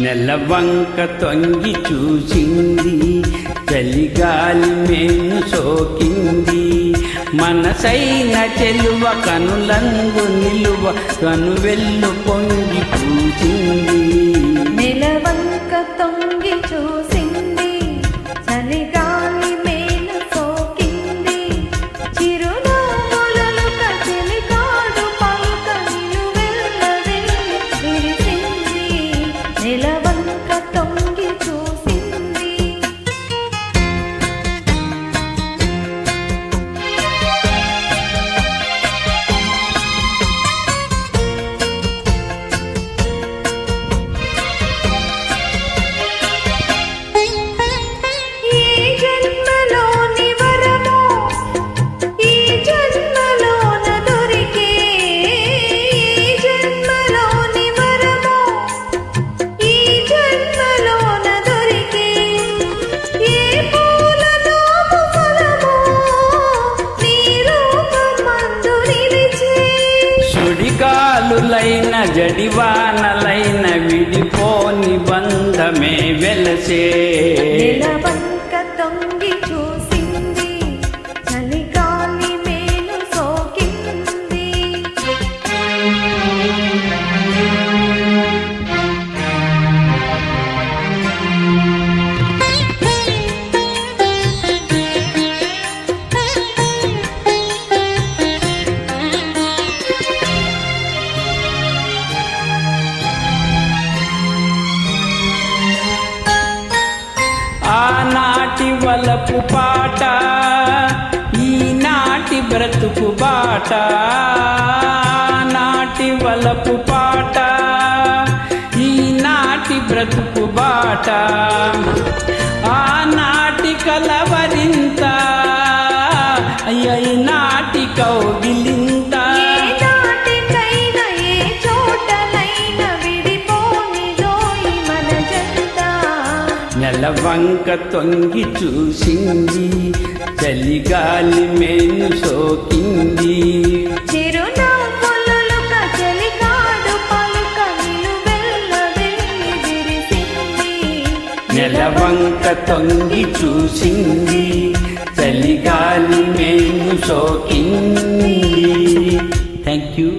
నెలవంక తొంగి చూసింది, చలిగాలి మేను సోకింది. మనసైన చెలువ కనులందు నిలువ, కనువెల్లు పొంగి పూసింది. నెలవంక తొంగి చూసింది, చలిగాలి మేను సోకింది. చిరునవ్వులలో కచెలి కాడు పలుక నిలువెల్ల విరిసింది. నెలవంక తొంగి చూసింది. సుడిగాలులైన జడివానలైన విడిపోని బంధమే వెలసే. నెలవంక తొంగి చూసింది, చలిగాలి మేను సోకింది. ఆనాటి వలపు పాట, ఈనాటి బ్రతుకు బాట. నాటి వలపు పాట, ఈనాటి బ్రతుకు బాట. ఆనాటి కలవరింత, ఈనాటి కౌగిలింత. నెలవంక తొంగి చూసింది, చలిగాలి మేను సోకింది. చిరునవ్వులలో కచెలి కాడు పలుక నిలువెల్ల విరిసింది. నెలవంక తొంగి చూసింది, చలిగాలి మేను సోకింది. Thank you.